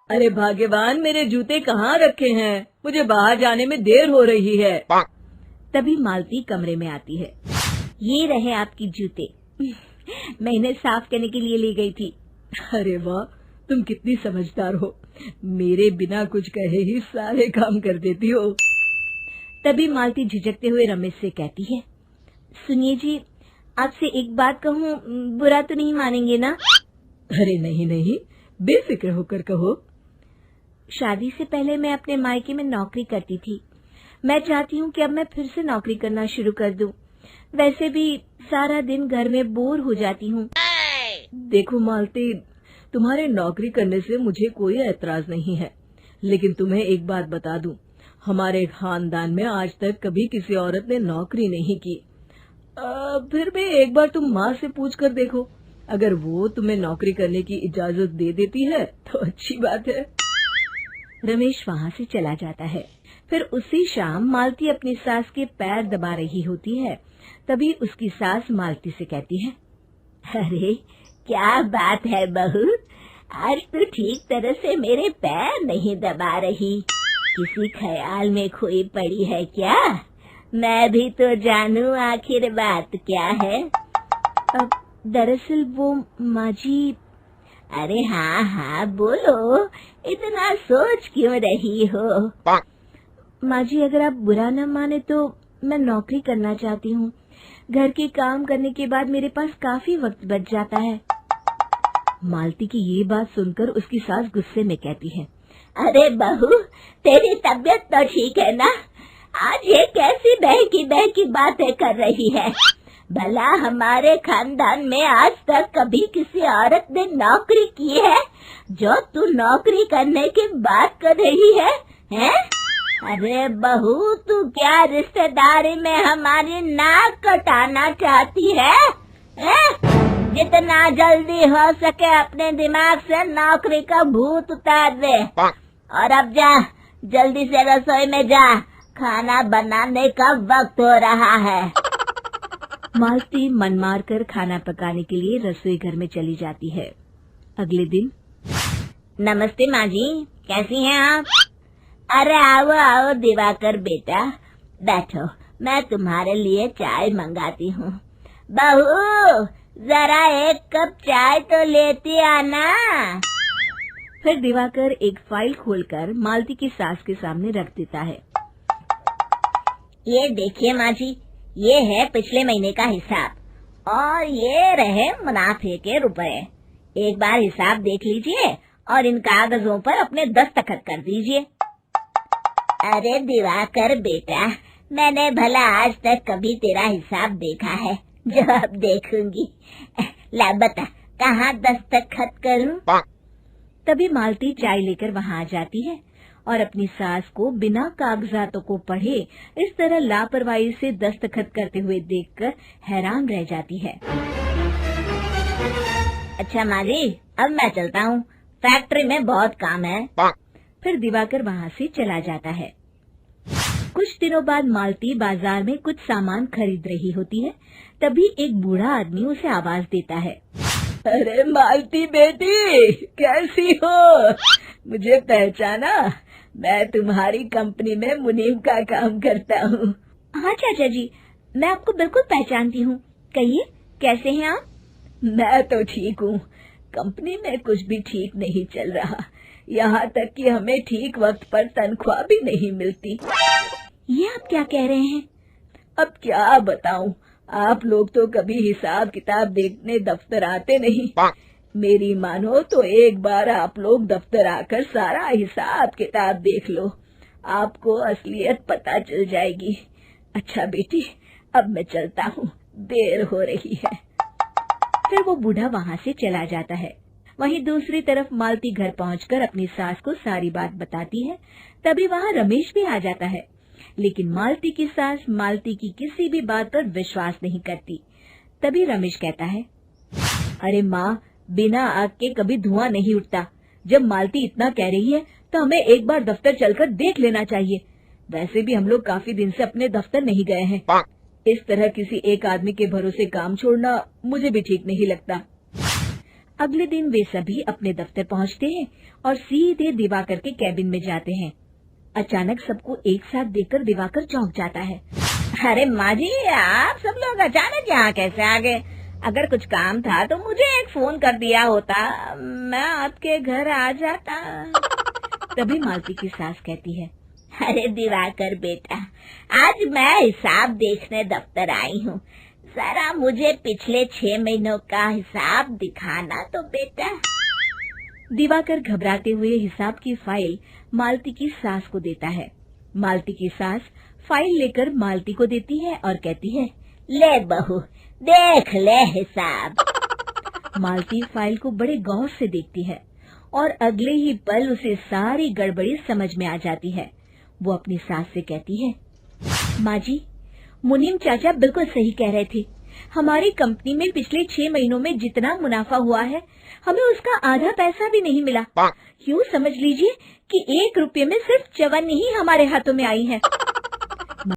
अरे भाग्यवान, मेरे जूते कहाँ रखे हैं? मुझे बाहर जाने में देर हो रही है। तभी मालती कमरे में आती है। ये रहे आपकी जूते। मैं इन्हें साफ करने के लिए ले गई थी। अरे वाह, तुम कितनी समझदार हो। मेरे बिना कुछ कहे ही सारे काम कर देती हो। तभी मालती झिझकते हुए रमेश से कहती है, सुनिए जी, आपसे एक बात कहूँ, बुरा तो नहीं मानेंगे ना? अरे नहीं नहीं, बेफिक्र होकर कहो। शादी से पहले मैं अपने मायके में नौकरी करती थी। मैं चाहती हूँ कि अब मैं फिर से नौकरी करना शुरू कर दूं। वैसे भी सारा दिन घर में बोर हो जाती हूँ। देखो मालती, तुम्हारे नौकरी करने से मुझे कोई ऐतराज नहीं है, लेकिन तुम्हें एक बात बता दूं, हमारे खानदान में आज तक कभी किसी औरत ने नौकरी नहीं की। फिर भी एक बार तुम माँ से पूछ कर देखो, अगर वो तुम्हें नौकरी करने की इजाजत दे देती है तो अच्छी बात है। रमेश वहाँ से चला जाता है। फिर उसी शाम मालती अपनी सास के पैर दबा रही होती है। तभी उसकी सास मालती से कहती है, अरे क्या बात है बहू, आज तो ठीक तरह से मेरे पैर नहीं दबा रही। किसी ख्याल में खोई पड़ी है क्या? मैं भी तो जानूं आखिर बात क्या है। अब दरअसल वो माँ जी। अरे हाँ हाँ बोलो, इतना सोच क्यों रही हो? माँ जी, अगर आप बुरा न माने तो मैं नौकरी करना चाहती हूँ। घर के काम करने के बाद मेरे पास काफी वक्त बच जाता है। मालती की ये बात सुनकर उसकी सास गुस्से में कहती है, अरे बहू, तेरी तबीयत तो ठीक है ना? आज ये कैसी बहकी बातें कर रही है? भला हमारे खानदान में आज तक कभी किसी औरत ने नौकरी की है जो तू नौकरी करने की बात कर रही है, हैं? अरे बहू, तू क्या रिश्तेदारी में हमारी नाक कटाना चाहती है? जितना जल्दी हो सके अपने दिमाग से नौकरी का भूत उतार दे, और अब जा, जल्दी से रसोई में जा, खाना बनाने का वक्त हो रहा है। मालती मन मार कर खाना पकाने के लिए रसोई घर में चली जाती है। अगले दिन, नमस्ते माँ जी, कैसी हैं आप? अरे आओ आओ दिवाकर बेटा, बैठो, मैं तुम्हारे लिए चाय मंगाती हूँ। बहू, जरा एक कप चाय तो लेती आना। फिर दिवाकर एक फाइल खोलकर मालती की सास के सामने रख देता है। ये देखिए माँ जी, ये है पिछले महीने का हिसाब और ये रहे मुनाफे के रुपए। एक बार हिसाब देख लीजिए और इन कागजों पर अपने दस्तखत कर दीजिए। अरे दिवाकर बेटा, मैंने भला आज तक कभी तेरा हिसाब देखा है जो अब देखूंगी? ला बता, कहाँ दस्तखत करूं? तभी मालती चाय लेकर वहाँ आ जाती है और अपनी सास को बिना कागजातों को पढ़े इस तरह लापरवाही से दस्तखत करते हुए देखकर हैरान रह जाती है। अच्छा माँ जी, अब मैं चलता हूँ, फैक्ट्री में बहुत काम है। फिर दिवाकर वहाँ से चला जाता है। कुछ दिनों बाद मालती बाजार में कुछ सामान खरीद रही होती है। तभी एक बूढ़ा आदमी उसे आवाज देता है, अरे मालती बेटी, कैसी हो? मुझे पहचाना? मैं तुम्हारी कंपनी में मुनीम का काम करता हूँ। हाँ चाचा जी, मैं आपको बिल्कुल पहचानती हूँ। कहिए, कैसे हैं आप? मैं तो ठीक हूँ। कंपनी में कुछ भी ठीक नहीं चल रहा, यहाँ तक कि हमें ठीक वक्त पर तनख्वाह भी नहीं मिलती। ये आप क्या कह रहे हैं? अब क्या बताऊँ, आप लोग तो कभी हिसाब किताब देखने दफ्तर आते नहीं। मेरी मानो तो एक बार आप लोग दफ्तर आकर सारा हिसाब किताब देख लो, आपको असलियत पता चल जाएगी। अच्छा बेटी, अब मैं चलता हूँ, देर हो रही है। फिर वो बूढ़ा वहाँ से चला जाता है। वहीं दूसरी तरफ मालती घर पहुंचकर अपनी सास को सारी बात बताती है। तभी वहाँ रमेश भी आ जाता है, लेकिन मालती की सास मालती की किसी भी बात पर विश्वास नहीं करती। तभी रमेश कहता है, अरे माँ, बिना आग के कभी धुआं नहीं उठता। जब मालती इतना कह रही है तो हमें एक बार दफ्तर चलकर देख लेना चाहिए। वैसे भी हम लोग काफी दिन से अपने दफ्तर नहीं गए हैं। इस तरह किसी एक आदमी के भरोसे काम छोड़ना मुझे भी ठीक नहीं लगता। अगले दिन वे सभी अपने दफ्तर पहुंचते हैं और सीधे दिवाकर के कैबिन में जाते हैं। अचानक सबको एक साथ देखकर दिवाकर चौंक जाता है। अरे माँ जी, आप सब लोग अचानक यहाँ कैसे आ गए? अगर कुछ काम था तो मुझे एक फोन कर दिया होता, मैं आपके घर आ जाता। तभी मालती की सास कहती है, अरे दिवाकर बेटा, आज मैं हिसाब देखने दफ्तर आई हूँ, जरा मुझे पिछले 6 महीनों का हिसाब दिखाना तो बेटा। दिवाकर घबराते हुए हिसाब की फाइल मालती की सास को देता है। मालती की सास फाइल लेकर मालती को देती है और कहती है, ले बहू, देख ले हिसाब। मालती फाइल को बड़े गौर से देखती है और अगले ही पल उसे सारी गड़बड़ी समझ में आ जाती है। वो अपनी सास से कहती है, माँ जी, मुनीम चाचा बिल्कुल सही कह रहे थे। हमारी कंपनी में पिछले 6 महीनों में जितना मुनाफा हुआ है, हमें उसका आधा पैसा भी नहीं मिला। यूँ समझ लीजिए कि 1 रुपये में सिर्फ 54 ही हमारे हाथों में आई है।